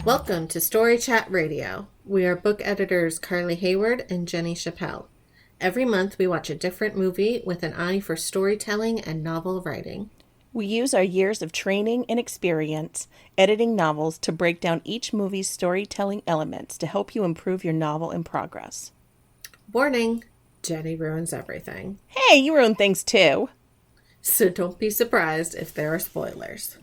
Welcome to Story Chat Radio. We are book editors Carly Hayward and Jenny Chappelle. Every month we watch a different movie with an eye for storytelling and novel writing. We use our years of training and experience editing novels to break down each movie's storytelling elements to help you improve your novel in progress. Warning, Jenny ruins everything. Hey, you ruin things too. So don't be surprised if there are spoilers.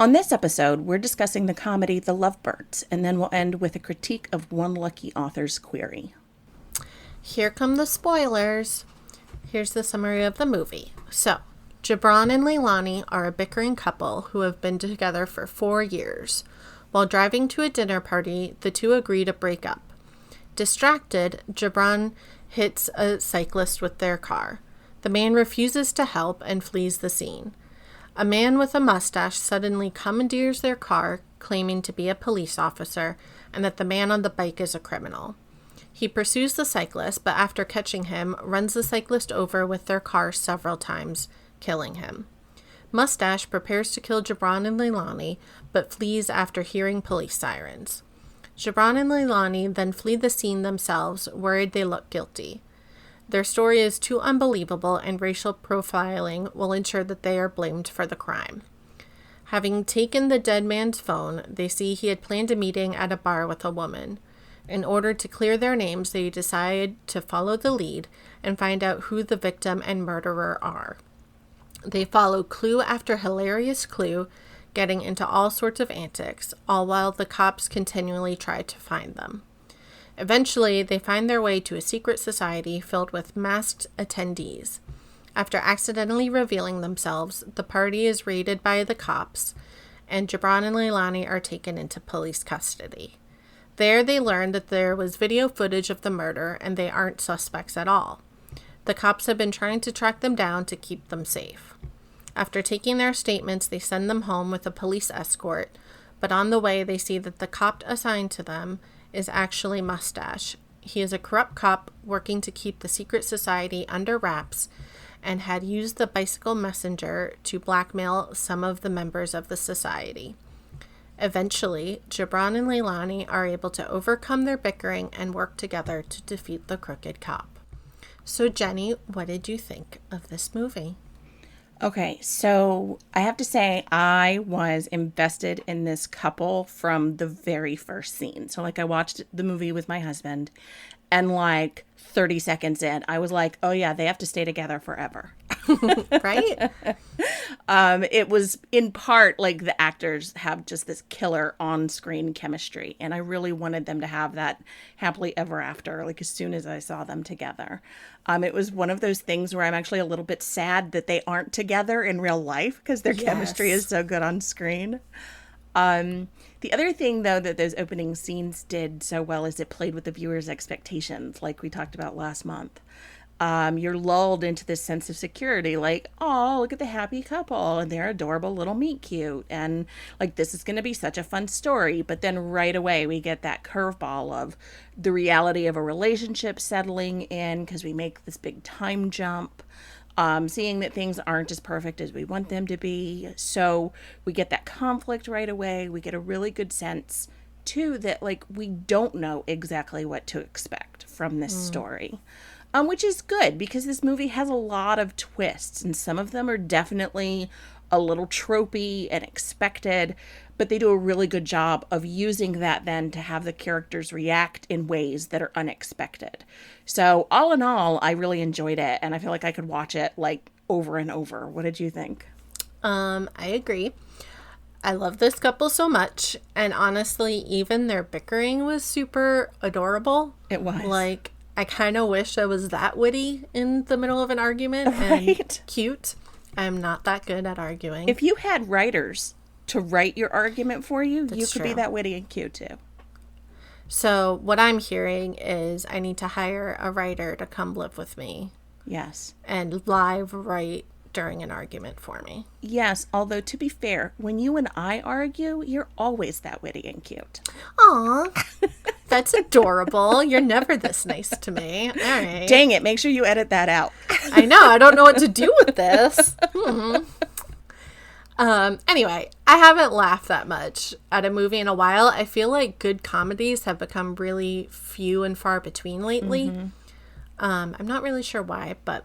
On this episode, we're discussing the comedy The Lovebirds, and then we'll end with a critique of One Lucky Author's Query. Here come the spoilers. Here's the summary of the movie. So, Gibran and Leilani are a bickering couple who have been together for 4 years. While driving to a dinner party, the two agree to break up. Distracted, Gibran hits a cyclist with their car. The man refuses to help and flees the scene. A man with a mustache suddenly commandeers their car, claiming to be a police officer and that the man on the bike is a criminal. He pursues the cyclist, but after catching him, runs the cyclist over with their car several times, killing him. Mustache prepares to kill Gibran and Leilani, but flees after hearing police sirens. Gibran and Leilani then flee the scene themselves, worried they look guilty. Their story is too unbelievable, and racial profiling will ensure that they are blamed for the crime. Having taken the dead man's phone, they see he had planned a meeting at a bar with a woman. In order to clear their names, they decide to follow the lead and find out who the victim and murderer are. They follow clue after hilarious clue, getting into all sorts of antics, all while the cops continually try to find them. Eventually, they find their way to a secret society filled with masked attendees. After accidentally revealing themselves, the party is raided by the cops, and Gibran and Leilani are taken into police custody. There, they learn that there was video footage of the murder, and they aren't suspects at all. The cops have been trying to track them down to keep them safe. After taking their statements, they send them home with a police escort, but on the way, they see that the cop assigned to them is actually Mustache. He is a corrupt cop working to keep the secret society under wraps and had used the bicycle messenger to blackmail some of the members of the society. Eventually, Gibran and Leilani are able to overcome their bickering and work together to defeat the crooked cop. So, Jenny, what did you think of this movie? Okay, so I have to say I was invested in this couple from the very first scene. So I watched the movie with my husband, and 30 seconds in, I was like, oh yeah, they have to stay together forever. Right? It was in part the actors have just this killer on-screen chemistry, and I really wanted them to have that happily ever after, as soon as I saw them together. It was one of those things where I'm actually a little bit sad that they aren't together in real life because their chemistry is so good on screen. The other thing, though, that those opening scenes did so well is it played with the viewer's expectations, like we talked about last month. You're lulled into this sense of security, oh, look at the happy couple and their adorable little meet cute. And this is going to be such a fun story. But then right away, we get that curveball of the reality of a relationship settling in because we make this big time jump. Seeing that things aren't as perfect as we want them to be. So we get that conflict right away. We get a really good sense, too, that we don't know exactly what to expect from this story. Which is good because this movie has a lot of twists, and some of them are definitely a little tropey and expected, but they do a really good job of using that then to have the characters react in ways that are unexpected. So all in all, I really enjoyed it, and I feel like I could watch it over and over. What did you think? I agree. I love this couple so much, and honestly, even their bickering was super adorable. It was. I kind of wish I was that witty in the middle of an argument and cute. I'm not that good at arguing. If you had writers to write your argument for you, That's you could true. be that witty and cute too. So what I'm hearing is I need to hire a writer to come live with me. Yes. And live write during an argument for me. Yes, although to be fair, when you and I argue, you're always that witty and cute. Aw, that's adorable. You're never this nice to me. All right. Dang it, make sure you edit that out. I know. I don't know what to do with this. Anyway, I haven't laughed that much at a movie in a while. I feel like good comedies have become really few and far between lately. I'm not really sure why, but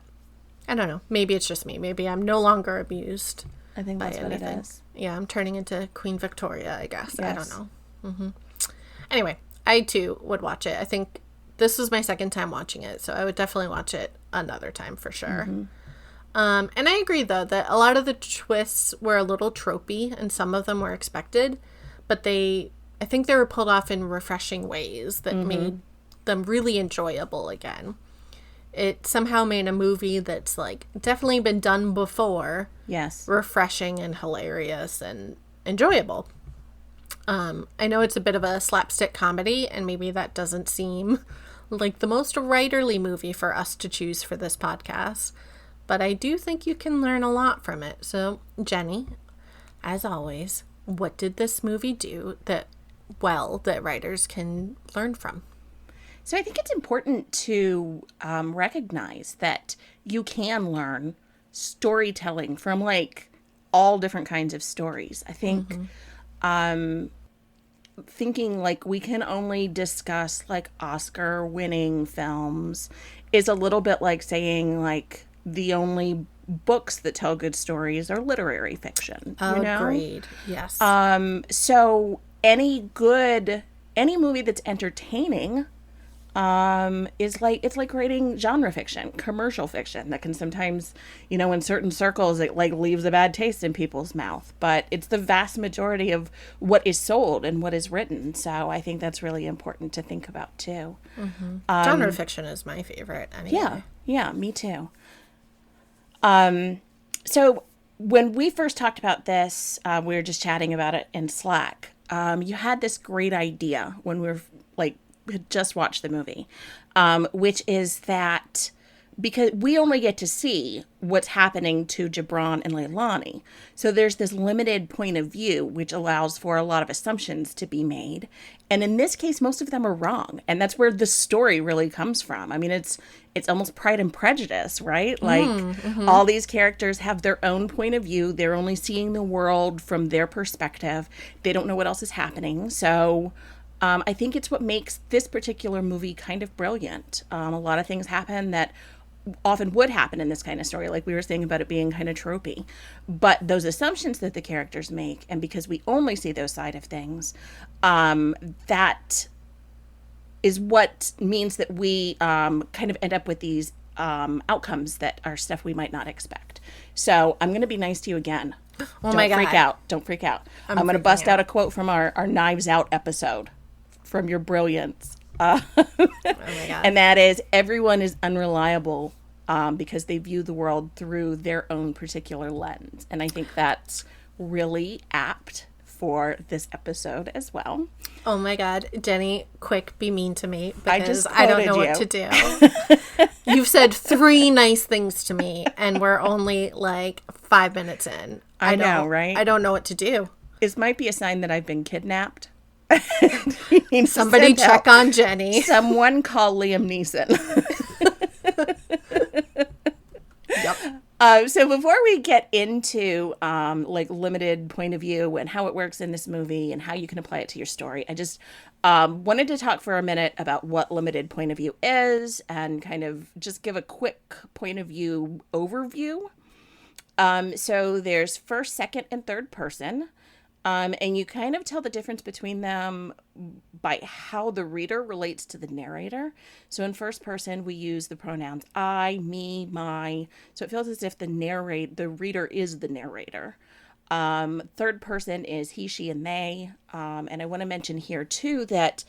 I don't know. Maybe it's just me. Maybe I'm no longer amused. I think that's by what anything. it is. Yeah, I'm turning into Queen Victoria, I guess. Yes. I don't know. Anyway, I too would watch it. I think this was my second time watching it, so I would definitely watch it another time for sure. And I agree, though, that a lot of the twists were a little tropey and some of them were expected, but I think they were pulled off in refreshing ways that made them really enjoyable again. It somehow made a movie that's like definitely been done before. Yes. Refreshing and hilarious and enjoyable. I know it's a bit of a slapstick comedy, and maybe that doesn't seem like the most writerly movie for us to choose for this podcast, but I do think you can learn a lot from it. So, Jenny, as always, what did this movie do that writers can learn from? So I think it's important to recognize that you can learn storytelling from like all different kinds of stories. I think thinking like we can only discuss like Oscar winning films is a little bit like saying like the only books that tell good stories are literary fiction. You know? Agreed. Yes. So any movie that's entertaining is like, it's like writing genre fiction, commercial fiction that can sometimes, you know, in certain circles, it like leaves a bad taste in people's mouth, but it's the vast majority of what is sold and what is written. So I think that's really important to think about too. Genre fiction is my favorite anyway. Yeah, me too. So when we first talked about this, we were just chatting about it in Slack. You had this great idea when we were like, had just watched the movie, which is that because we only get to see what's happening to Gibran and Leilani. So there's this limited point of view, which allows for a lot of assumptions to be made. And in this case, most of them are wrong. And that's where the story really comes from. I mean, it's almost Pride and Prejudice, right? Like all these characters have their own point of view. They're only seeing the world from their perspective. They don't know what else is happening. So I think it's what makes this particular movie kind of brilliant. A lot of things happen that often would happen in this kind of story, like we were saying about it being kind of tropey. But those assumptions that the characters make, and because we only see those side of things, that is what means that we kind of end up with these outcomes that are stuff we might not expect. So I'm going to be nice to you again. Oh my God. Don't freak out. I'm going to bust out a quote from our Knives Out episode from your brilliance. Oh my God. And that is, everyone is unreliable because they view the world through their own particular lens. And I think that's really apt for this episode as well. Oh my God. Jenny, quick, be mean to me I because just I don't know quoted what to do. You've said 3 nice things to me and we're only like 5 minutes in. I know, right? I don't know what to do. This might be a sign that I've been kidnapped. Somebody check on Jenny. Someone call Liam Neeson. Yep. So before we get into like limited point of view and how it works in this movie and how you can apply it to your story, I just wanted to talk for a minute about what limited point of view is and kind of just give a quick point of view overview. So there's first, second, and third person. And you kind of tell the difference between them by how the reader relates to the narrator. So in first person, we use the pronouns I, me, my. So it feels as if the reader is the narrator. Third person is he, she, and they. And I want to mention here too that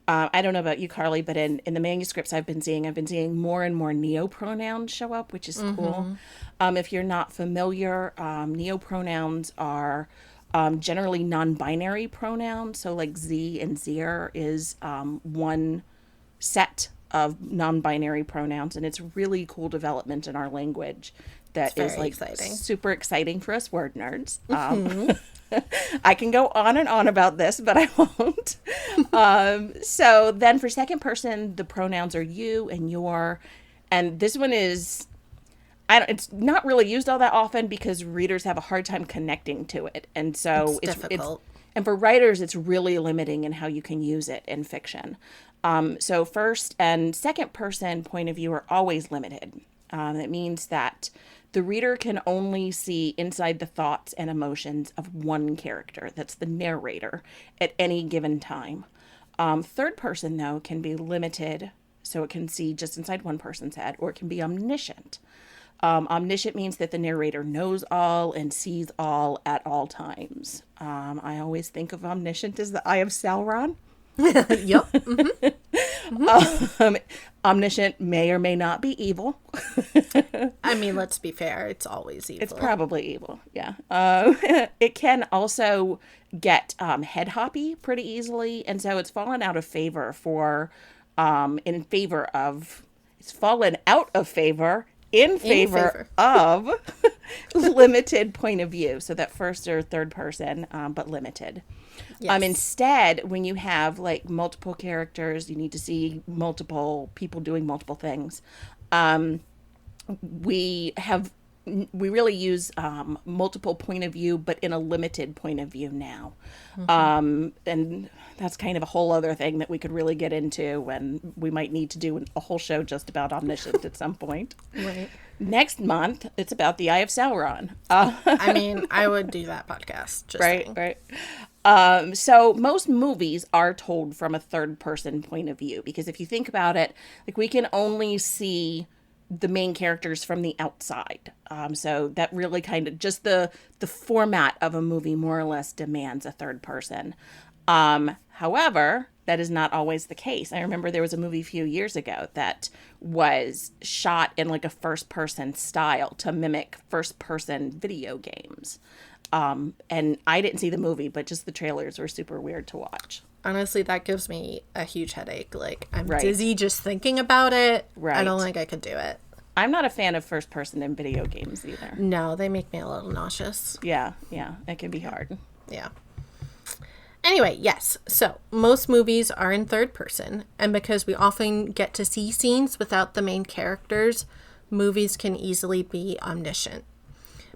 I don't know about you, Carly, but in the manuscripts I've been seeing more and more neo-pronouns show up, which is cool. If you're not familiar, neo-pronouns are generally non-binary pronouns. So like Z and Zir is one set of non-binary pronouns, and it's really cool development in our language that is like exciting. Super exciting for us word nerds. I can go on and on about this, but I won't. So then for second person, the pronouns are you and your, and this one is, it's not really used all that often because readers have a hard time connecting to it. And so It's difficult. And for writers, it's really limiting in how you can use it in fiction. So first and second person point of view are always limited. It means that the reader can only see inside the thoughts and emotions of one character, that's the narrator, at any given time. Third person, though, can be limited, so it can see just inside one person's head, or it can be omniscient. Omniscient means that the narrator knows all and sees all at all times. I always think of omniscient as the Eye of Sauron. Yep. Mm-hmm. Omniscient may or may not be evil. I mean, let's be fair. It's always evil. It's probably evil, yeah. It can also get head hoppy pretty easily, and so it's fallen out of favor it's fallen out of favor in favor of limited point of view. So that first or third person, but limited. Yes. Instead, when you have like multiple characters, you need to see multiple people doing multiple things. We really use multiple point of view, but in a limited point of view now. Mm-hmm. And that's kind of a whole other thing that we could really get into, and we might need to do a whole show just about omniscient at some point. Right. Next month, it's about the Eye of Sauron. I mean, I would do that podcast. Just right, saying. Right. So most movies are told from a third person point of view, because if you think about it, like we can only see the main characters from the outside. So that really kind of just the format of a movie more or less demands a third person. However, that is not always the case. I remember there was a movie a few years ago that was shot in like a first person style to mimic first person video games. And I didn't see the movie, but just the trailers were super weird to watch. Honestly, that gives me a huge headache. Like, I'm right. dizzy just thinking about it. Right. I don't think I could do it. I'm not a fan of first person in video games either. No, they make me a little nauseous. Yeah, it can be hard. Yeah. Anyway, yes. So, most movies are in third person, and because we often get to see scenes without the main characters, movies can easily be omniscient.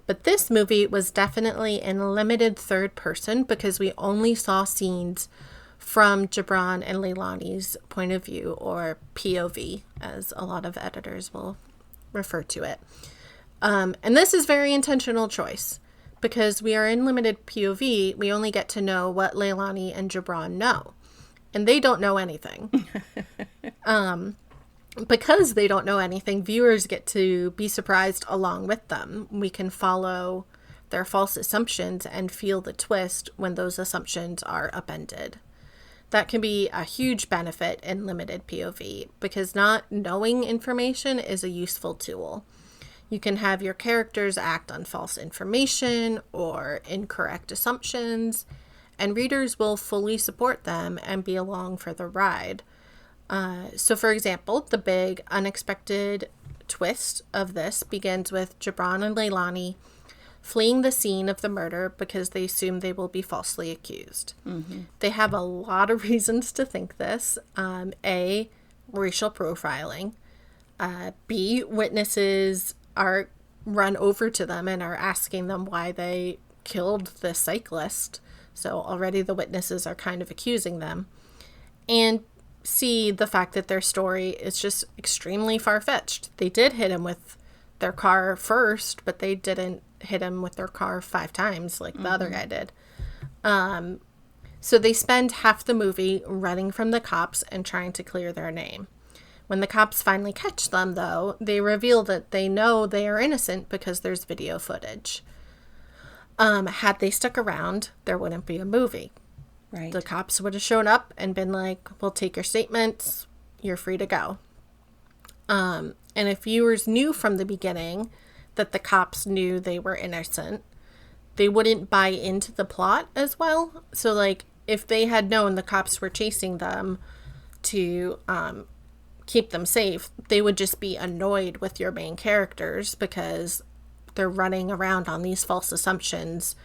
But this movie was definitely in limited third person because we only saw scenes from Gibran and Leilani's point of view, or POV, as a lot of editors will refer to it. And this is very intentional choice. Because we are in limited POV, we only get to know what Leilani and Gibran know. And they don't know anything. Because they don't know anything, viewers get to be surprised along with them. We can follow their false assumptions and feel the twist when those assumptions are upended. That can be a huge benefit in limited POV, because not knowing information is a useful tool. You can have your characters act on false information or incorrect assumptions, and readers will fully support them and be along for the ride. So, for example, the big unexpected twist of this begins with Gibran and Leilani fleeing the scene of the murder because they assume they will be falsely accused. Mm-hmm. They have a lot of reasons to think this. A, racial profiling. B, witnesses are run over to them and are asking them why they killed the cyclist. So already the witnesses are kind of accusing them. And C, the fact that their story is just extremely far-fetched. They did hit him with their car first, but they didn't hit him with their car 5 times like the other guy did. So they spend half the movie running from the cops and trying to clear their name. When the cops finally catch them, though, they reveal that they know they are innocent because there's video footage. Had they stuck around, there wouldn't be a movie. Right. The cops would have shown up and been like, we'll take your statements, you're free to go. And if viewers knew from the beginning that the cops knew they were innocent, they wouldn't buy into the plot as well. So, like, if they had known the cops were chasing them to keep them safe, they would just be annoyed with your main characters because they're running around on these false assumptions,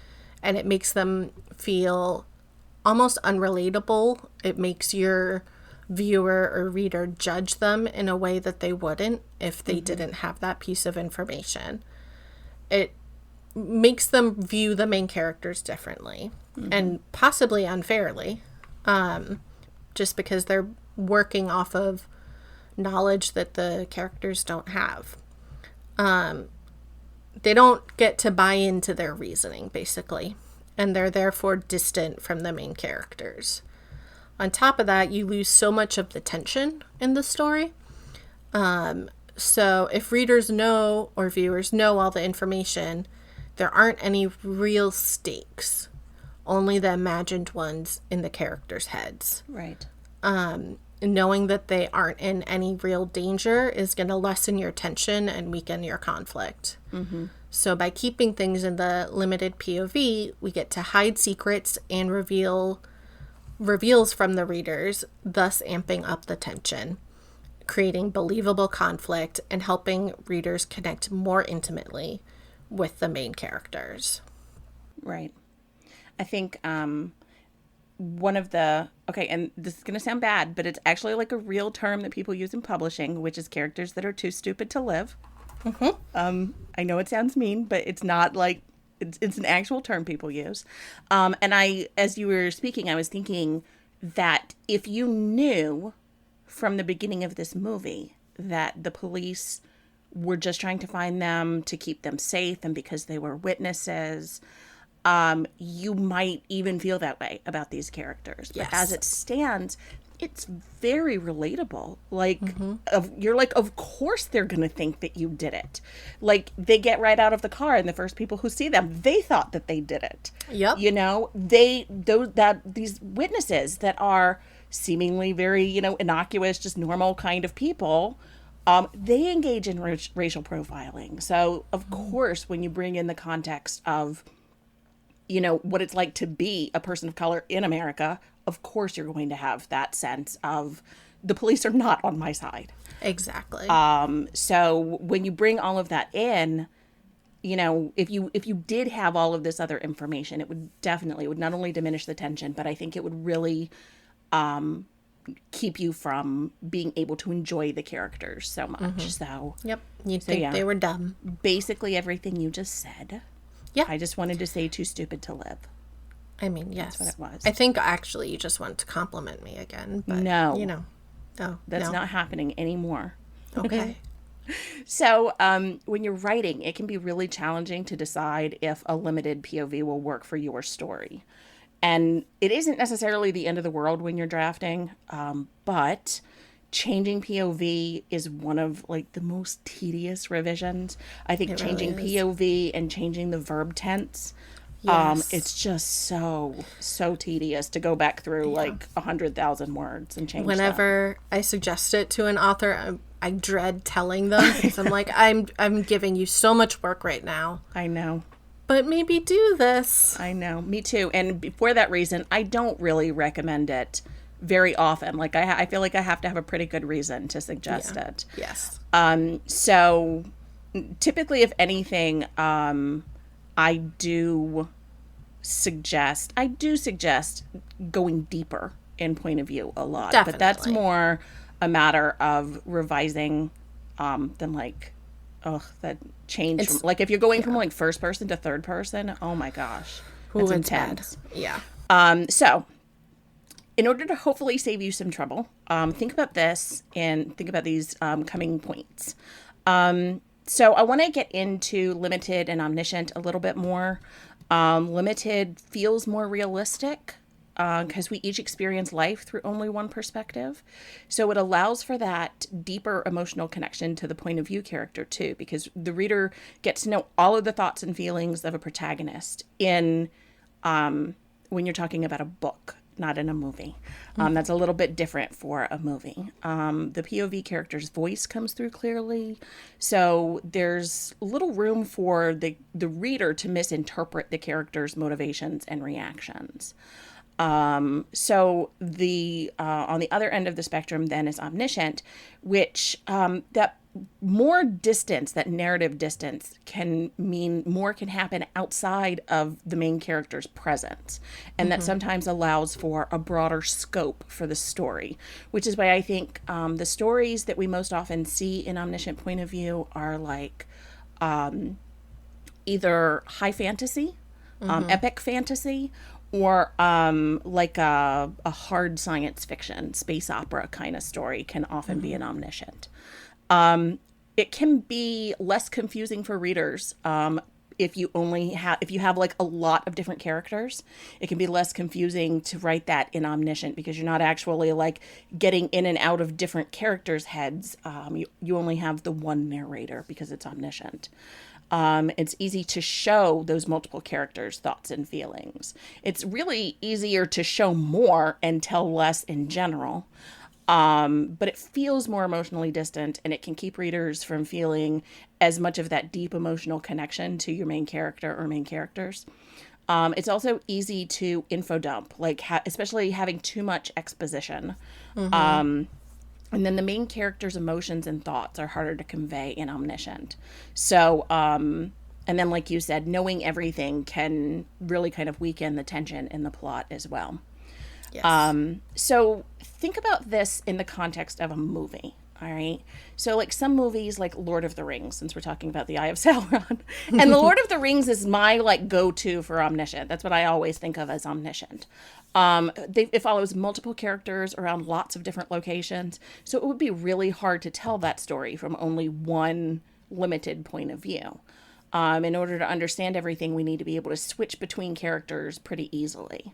and it makes them feel almost unrelatable. It makes your viewer or reader judge them in a way that they wouldn't if they didn't have that piece of information. It makes them view the main characters differently and possibly unfairly, just because they're working off of knowledge that the characters don't have. They don't get to buy into their reasoning, basically, and they're therefore distant from the main characters. On top of that, you lose so much of the tension in the story. So if readers know or viewers know all the information, there aren't any real stakes, only the imagined ones in the characters' heads. Right. Knowing that they aren't in any real danger is going to lessen your tension and weaken your conflict. So by keeping things in the limited POV, we get to hide secrets and reveals from the readers, thus amping up the tension, creating believable conflict, and helping readers connect more intimately with the main characters. Right. I think one of the, okay, and this is going to sound bad, but it's actually like a real term that people use in publishing, which is characters that are too stupid to live. I know it sounds mean, but it's not like, it's an actual term people use. And as you were speaking, I was thinking that if you knew from the beginning of this movie that the police were just trying to find them to keep them safe and because they were witnesses, you might even feel that way about these characters. But as it stands, it's very relatable. Like, you're like, of course they're going to think that you did it. Like, they get right out of the car, and the first people who see them, they thought that they did it. Yep. You know, these witnesses that are seemingly very, innocuous, just normal kind of people, they engage in racial profiling. So, of course, when you bring in the context of, what it's like to be a person of color in America, of course you're going to have that sense of the police are not on my side. Exactly. So when you bring all of that in, if you did have all of this other information, it would not only diminish the tension, but I think it would really keep you from being able to enjoy the characters so much. So yep. You'd think they were dumb. Basically everything you just said. Yeah. I just wanted to say too stupid to live. I mean, yes. That's what it was. I think actually you just want to compliment me again. But, no. No. That's not happening anymore. Okay. So when you're writing, it can be really challenging to decide if a limited POV will work for your story. And it isn't necessarily the end of the world when you're drafting, but changing POV is one of the most tedious revisions. I think changing POV and changing the verb tense, it's just so tedious to go back through 100,000 words and change. Whenever I suggest it to an author, I dread telling them because I'm like, I'm giving you so much work right now. I know. But maybe do this. I know. Me too. And for that reason, I don't really recommend it very often. I feel like I have to have a pretty good reason to suggest it. Yes. So typically, if anything, I do suggest going deeper in point of view a lot. Definitely. But that's more a matter of revising than that change from, if you're going from first person to third person, oh my gosh, that's intense. Yeah. So in order to hopefully save you some trouble, think about this and think about these coming points. So I want to get into limited and omniscient a little bit more. Limited feels more realistic because we each experience life through only one perspective. So it allows for that deeper emotional connection to the point of view character too, because the reader gets to know all of the thoughts and feelings of a protagonist in when you're talking about a book, not in a movie. That's a little bit different for a movie. The POV character's voice comes through clearly, so there's little room for the reader to misinterpret the character's motivations and reactions. So the on the other end of the spectrum then is omniscient, which that more distance, that narrative distance, can mean more can happen outside of the main character's presence. And that sometimes allows for a broader scope for the story, which is why I think the stories that we most often see in omniscient point of view are like either high fantasy, epic fantasy, or like a hard science fiction, space opera kind of story can often be an omniscient. It can be less confusing for readers if you have like a lot of different characters. It can be less confusing to write that in omniscient because you're not actually like getting in and out of different characters' heads. You only have the one narrator because it's omniscient. It's easy to show those multiple characters' thoughts and feelings. It's really easier to show more and tell less in general. But it feels more emotionally distant, and it can keep readers from feeling as much of that deep emotional connection to your main character or main characters. It's also easy to info dump, like especially having too much exposition. And then the main character's emotions and thoughts are harder to convey in omniscient. So, and then like you said, knowing everything can really kind of weaken the tension in the plot as well. Yes. So think about this in the context of a movie. All right. So like some movies like Lord of the Rings, since we're talking about the Eye of Sauron, and the Lord of the Rings is my like go-to for omniscient. That's what I always think of as omniscient. It follows multiple characters around lots of different locations. So it would be really hard to tell that story from only one limited point of view. In order to understand everything, we need to be able to switch between characters pretty easily.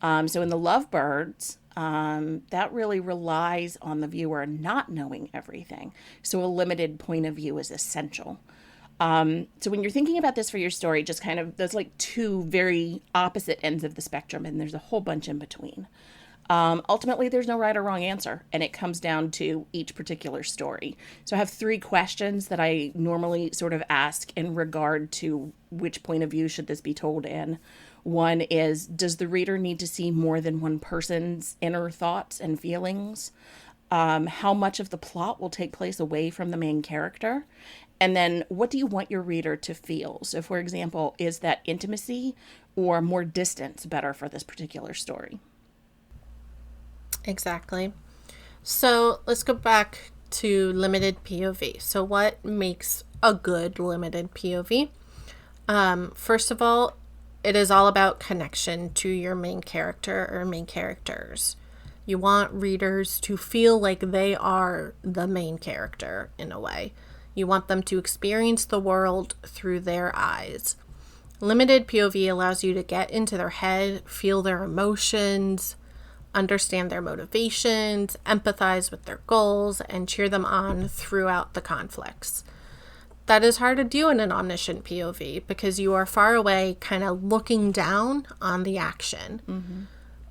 So in the Lovebirds, that really relies on the viewer not knowing everything. So a limited point of view is essential. So when you're thinking about this for your story, just kind of, there's like two very opposite ends of the spectrum, and there's a whole bunch in between. Ultimately, there's no right or wrong answer, and it comes down to each particular story. So I have 3 questions that I normally sort of ask in regard to which point of view should this be told in. One is, does the reader need to see more than one person's inner thoughts and feelings? How much of the plot will take place away from the main character? And then what do you want your reader to feel? So, for example, is that intimacy or more distance better for this particular story? Exactly. So let's go back to limited POV. So what makes a good limited POV? First of all, it is all about connection to your main character or main characters. You want readers to feel like they are the main character in a way. You want them to experience the world through their eyes. Limited POV allows you to get into their head, feel their emotions, understand their motivations, empathize with their goals, and cheer them on throughout the conflicts. That is hard to do in an omniscient POV because you are far away, kind of looking down on the action. Mm-hmm.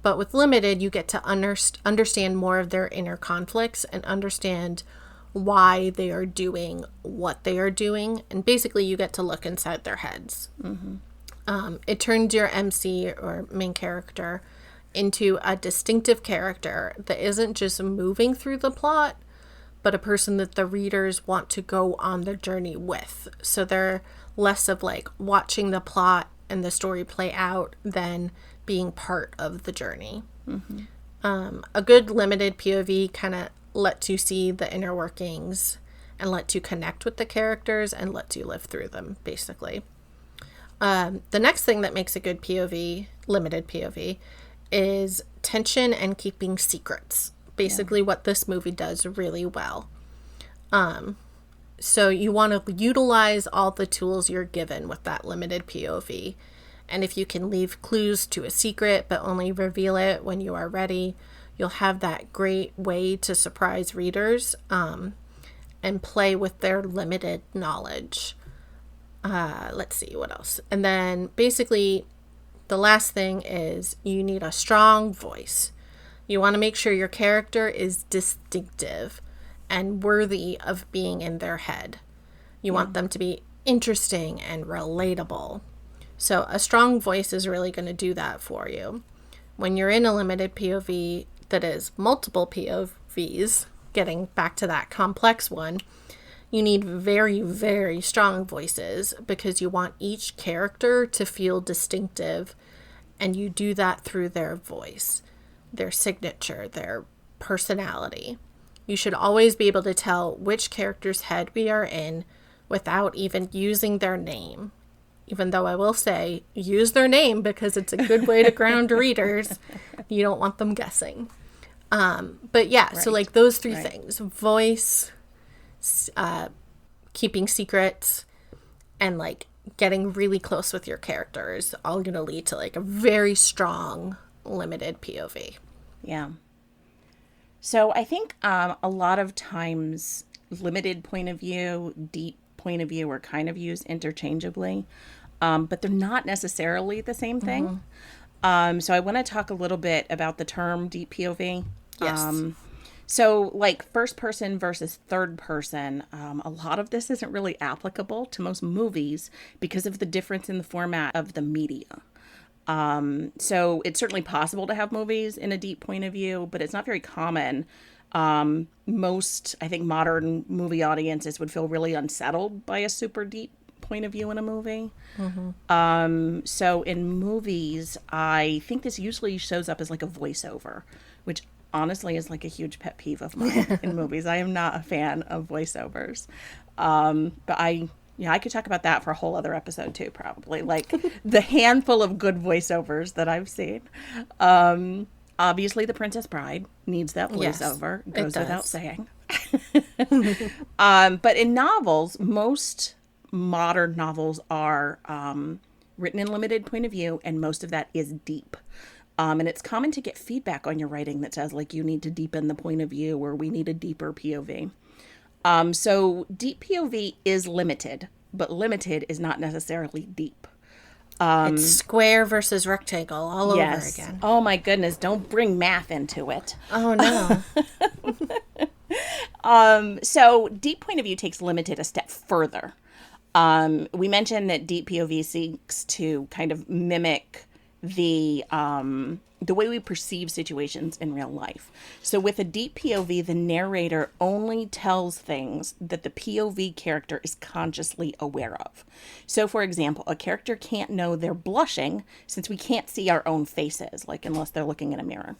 But with limited, you get to understand more of their inner conflicts and understand why they are doing what they are doing. And basically, you get to look inside their heads. Mm-hmm. It turns your MC or main character into a distinctive character that isn't just moving through the plot, but a person that the readers want to go on the journey with. So they're less of like watching the plot and the story play out than being part of the journey. Mm-hmm. A good limited POV kind of lets you see the inner workings and lets you connect with the characters and lets you live through them, basically. The next thing that makes a good POV, limited POV, is tension and keeping secrets. Basically what this movie does really well. So you want to utilize all the tools you're given with that limited POV. And if you can leave clues to a secret but only reveal it when you are ready, you'll have that great way to surprise readers and play with their limited knowledge. Let's see what else. And then basically the last thing is you need a strong voice. You want to make sure your character is distinctive and worthy of being in their head. You want them to be interesting and relatable. So a strong voice is really going to do that for you. When you're in a limited POV that is multiple POVs, getting back to that complex one, You need very, very strong voices because you want each character to feel distinctive, and you do that through their voice, their signature, their personality. You should always be able to tell which character's head we are in without even using their name. Even though I will say, use their name because it's a good way to ground readers. You don't want them guessing. But yeah, so like those three things, voice, keeping secrets, and like getting really close with your characters, all going to lead to like a very strong, limited POV. Yeah. So I think a lot of times limited point of view, deep point of view are kind of used interchangeably, but they're not necessarily the same thing. So I want to talk a little bit about the term deep POV. Yes. So like first person versus third person, a lot of this isn't really applicable to most movies because of the difference in the format of the media. So it's certainly possible to have movies in a deep point of view, but it's not very common. Most, I think, modern movie audiences would feel really unsettled by a super deep point of view in a movie. So in movies, I think this usually shows up as like a voiceover, which honestly is like a huge pet peeve of mine in movies. I am not a fan of voiceovers. But I could talk about that for a whole other episode too, probably. Like the handful of good voiceovers that I've seen. Obviously, The Princess Bride needs that voiceover. Yes, goes without saying. But in novels, most modern novels are written in limited point of view, and most of that is deep. And it's common to get feedback on your writing that says, like, you need to deepen the point of view, or we need a deeper POV. So deep POV is limited, but limited is not necessarily deep. It's square versus rectangle all over again. Oh my goodness, don't bring math into it. Oh no. So deep point of view takes limited a step further. We mentioned that deep POV seeks to kind of mimic the way we perceive situations in real life. So with a deep POV, the narrator only tells things that the POV character is consciously aware of. So for example, a character can't know they're blushing since we can't see our own faces, like unless they're looking in a mirror.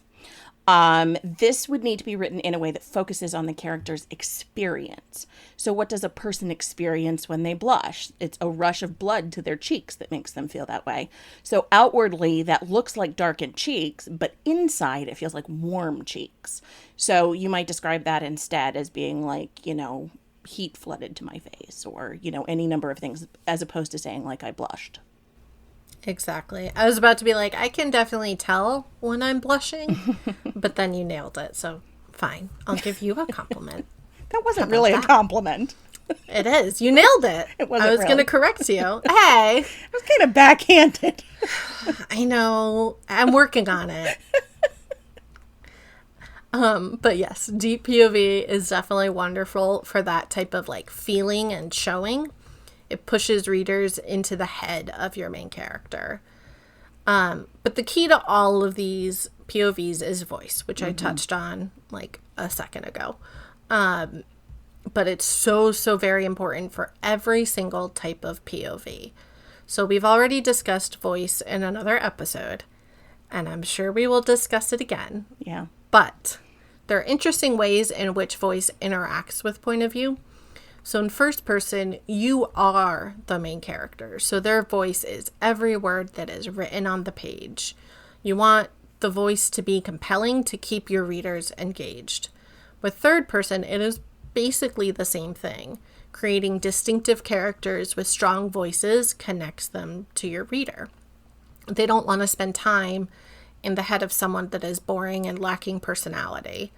This would need to be written in a way that focuses on the character's experience. So what does a person experience when they blush? It's a rush of blood to their cheeks that makes them feel that way. So outwardly, that looks like darkened cheeks, but inside it feels like warm cheeks. So you might describe that instead as being like, heat flooded to my face, or, any number of things, as opposed to saying like I blushed. Exactly. I was about to be like, I can definitely tell when I'm blushing, but then you nailed it. So fine. I'll give you a compliment. That wasn't really a compliment. It is. You nailed it. It wasn't I was really. going to correct you. Hey. I was kind of backhanded. I know. I'm working on it. But yes, deep POV is definitely wonderful for that type of like feeling and showing. It pushes readers into the head of your main character. But the key to all of these POVs is voice, which I touched on like a second ago. But it's so very important for every single type of POV. So we've already discussed voice in another episode, and I'm sure we will discuss it again. Yeah. But there are interesting ways in which voice interacts with point of view. So in first person, you are the main character. So their voice is every word that is written on the page. You want the voice to be compelling to keep your readers engaged. With third person, it is basically the same thing. Creating distinctive characters with strong voices connects them to your reader. They don't want to spend time in the head of someone that is boring and lacking personality.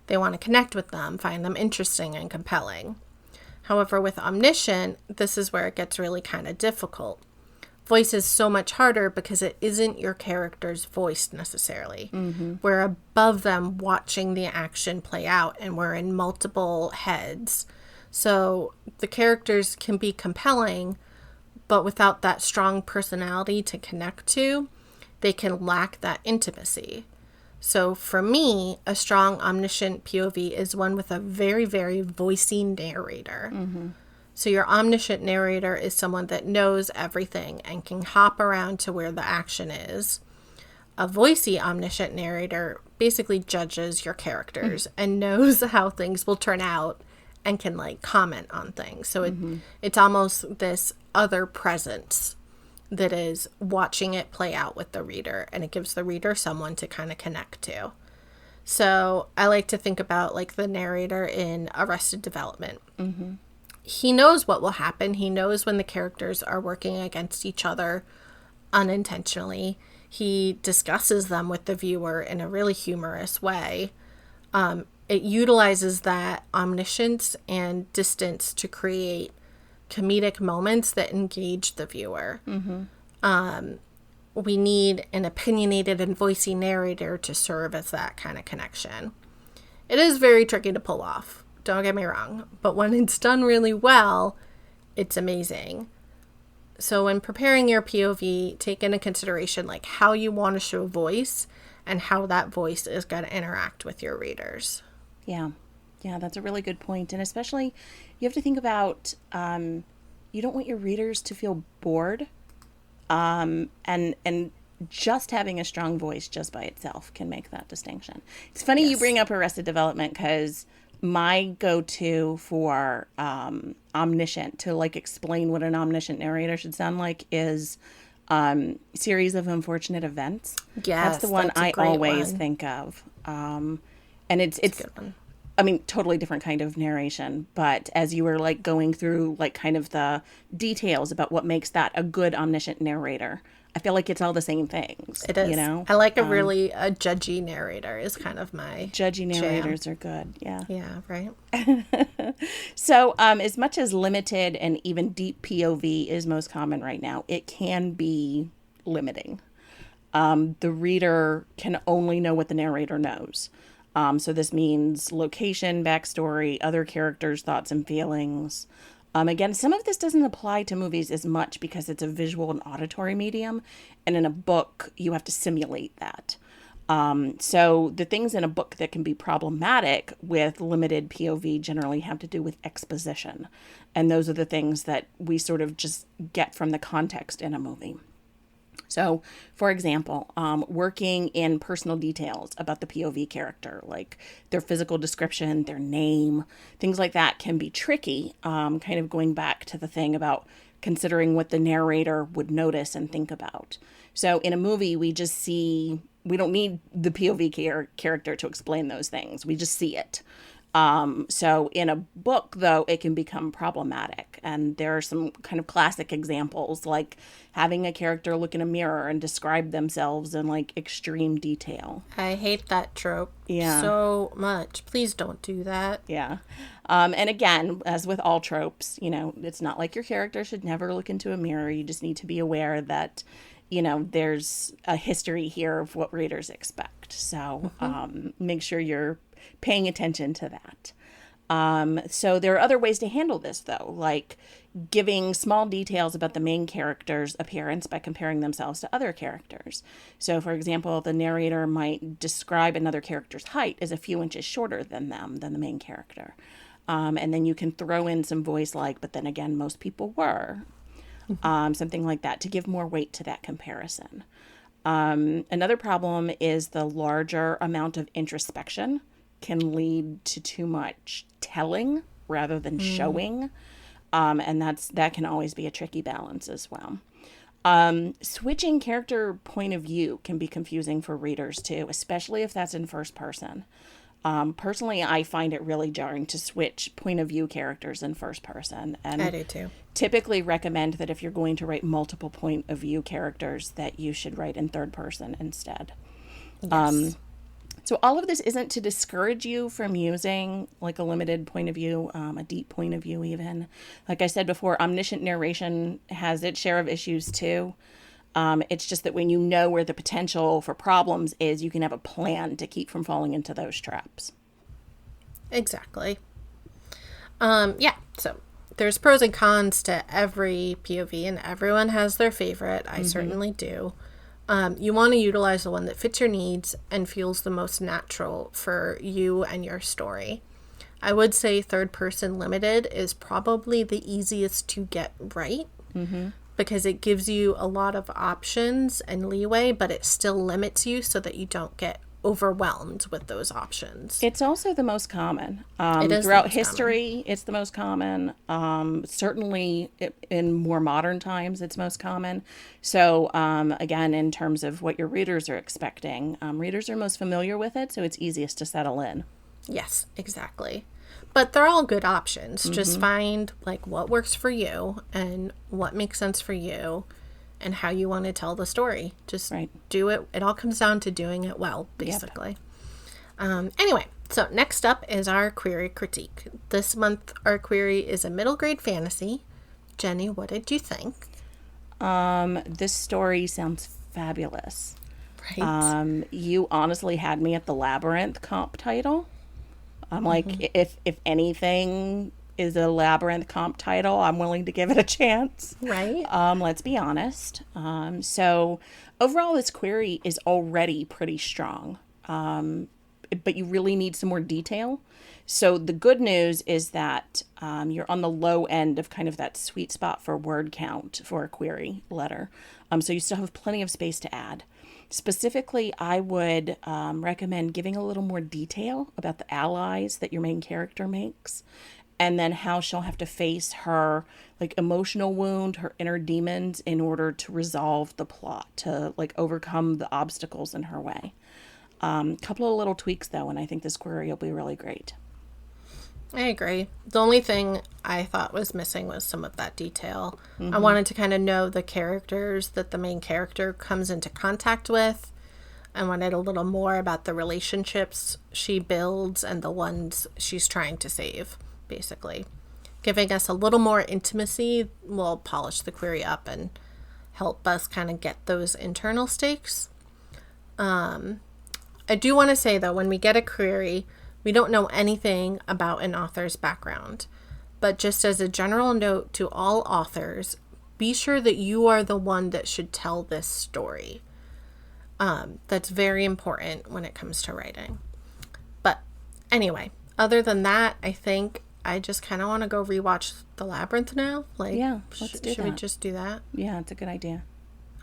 They want to connect with them, find them interesting and compelling. However, with omniscient, this is where it gets really kind of difficult. Voice is so much harder because it isn't your character's voice necessarily. We're above them watching the action play out, and we're in multiple heads. So the characters can be compelling, but without that strong personality to connect to, they can lack that intimacy. So for me, a strong omniscient POV is one with a very, very voicey narrator. So your omniscient narrator is someone that knows everything and can hop around to where the action is. A voicey omniscient narrator basically judges your characters and knows how things will turn out and can like comment on things. So it's almost this other presence that is watching it play out with the reader, and it gives the reader someone to kind of connect to. So I like to think about like the narrator in Arrested Development. He knows what will happen. He knows when the characters are working against each other unintentionally. He discusses them with the viewer in a really humorous way. It utilizes that omniscience and distance to create comedic moments that engage the viewer. We need an opinionated and voicey narrator to serve as that kind of connection. It is very tricky to pull off, don't get me wrong, but when it's done really well, it's amazing. So when preparing your POV, take into consideration like how you want to show voice and how that voice is going to interact with your readers. Yeah, that's a really good point. And especially, you have to think about, you don't want your readers to feel bored. And just having a strong voice just by itself can make that distinction. It's funny you bring up Arrested Development, because my go-to for omniscient, to like explain what an omniscient narrator should sound like, is Series of Unfortunate Events. Yes, that's the one I always think of. And it's a good one. I mean, totally different kind of narration, but as you were like going through like kind of the details about what makes that a good omniscient narrator, I feel like it's all the same things. It is. You know? I like a judgy narrator is kind of my judgy narrators jam. Are good. Yeah. Yeah, right. So as much as limited and even deep POV is most common right now, it can be limiting. The reader can only know what the narrator knows. So this means location, backstory, other characters' thoughts and feelings. Again, some of this doesn't apply to movies as much because it's a visual and auditory medium. And in a book, you have to simulate that. So the things in a book that can be problematic with limited POV generally have to do with exposition. And those are the things that we sort of just get from the context in a movie. So, for example, working in personal details about the POV character, like their physical description, their name, things like that can be tricky, kind of going back to the thing about considering what the narrator would notice and think about. So in a movie, we don't need the POV character to explain those things. We just see it. So in a book, though, it can become problematic. And there are some kind of classic examples, like having a character look in a mirror and describe themselves in like extreme detail. I hate that trope Yeah. so much. Please don't do that. Yeah. And again, as with all tropes, it's not like your character should never look into a mirror. You just need to be aware that, there's a history here of what readers expect. So make sure you're paying attention to that. So there are other ways to handle this, though, like giving small details about the main character's appearance by comparing themselves to other characters. So, for example, the narrator might describe another character's height as a few inches shorter than the main character. And then you can throw in some voice like, but then again, most people were. Something like that to give more weight to that comparison. Another problem is the larger amount of introspection can lead to too much telling rather than showing. And that can always be a tricky balance as well. Switching character point of view can be confusing for readers too, especially if that's in first person. Personally, I find it really jarring to switch point of view characters in first person. And I do too. Typically recommend that if you're going to write multiple point of view characters, that you should write in third person instead. Yes. So all of this isn't to discourage you from using like a limited point of view, a deep point of view even. Like I said before, omniscient narration has its share of issues too. It's just that when you know where the potential for problems is, you can have a plan to keep from falling into those traps. Exactly. So there's pros and cons to every POV, and everyone has their favorite. I certainly do. You want to utilize the one that fits your needs and feels the most natural for you and your story. I would say third person limited is probably the easiest to get right because it gives you a lot of options and leeway, but it still limits you so that you don't get overwhelmed with those options. It's also the most common. It is throughout the most history, it's the most common. Certainly in more modern times, it's most common. So again, in terms of what your readers are expecting, readers are most familiar with it, so it's easiest to settle in. Yes, exactly. But they're all good options. Just find like what works for you and what makes sense for you and how you want to tell the story. Just do it. It all comes down to doing it well, basically. Anyway, so next up is our query critique. This month, our query is a middle grade fantasy. Jenny, what did you think? This story sounds fabulous. Right. You honestly had me at the Labyrinth comp title. I'm like, if anything is a Labyrinth comp title, I'm willing to give it a chance. Right. Let's be honest. So overall, this query is already pretty strong. But you really need some more detail. So the good news is that you're on the low end of kind of that sweet spot for word count for a query letter. So you still have plenty of space to add. Specifically, I would recommend giving a little more detail about the allies that your main character makes, and then how she'll have to face her like emotional wound, her inner demons, in order to resolve the plot, to like overcome the obstacles in her way. Couple of little tweaks though, and I think this query will be really great. I agree. The only thing I thought was missing was some of that detail. I wanted to kind of know the characters that the main character comes into contact with. I wanted a little more about the relationships she builds and the ones she's trying to save, basically. Giving us a little more intimacy will polish the query up and help us kind of get those internal stakes. I do want to say, though, when we get a query, we don't know anything about an author's background. But just as a general note to all authors, be sure that you are the one that should tell this story. That's very important when it comes to writing. But anyway, other than that, I think I just kind of want to go rewatch The Labyrinth now. Like, yeah, let's do that. Should we just do that? Yeah, it's a good idea.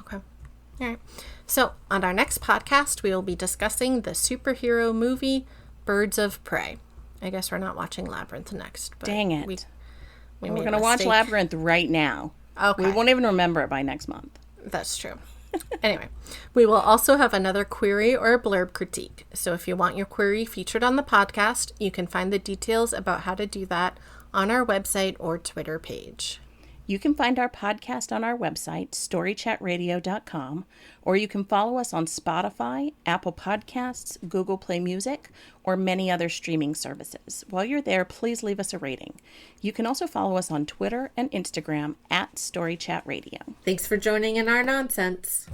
Okay. All right. So on our next podcast, we will be discussing the superhero movie Birds of Prey. I guess we're not watching Labyrinth next. But dang it. We're going to watch Labyrinth right now. Okay. We won't even remember it by next month. That's true. Anyway, we will also have another query or blurb critique. So if you want your query featured on the podcast, you can find the details about how to do that on our website or Twitter page. You can find our podcast on our website, storychatradio.com, or you can follow us on Spotify, Apple Podcasts, Google Play Music, or many other streaming services. While you're there, please leave us a rating. You can also follow us on Twitter and Instagram at StoryChatRadio. Thanks for joining in our nonsense.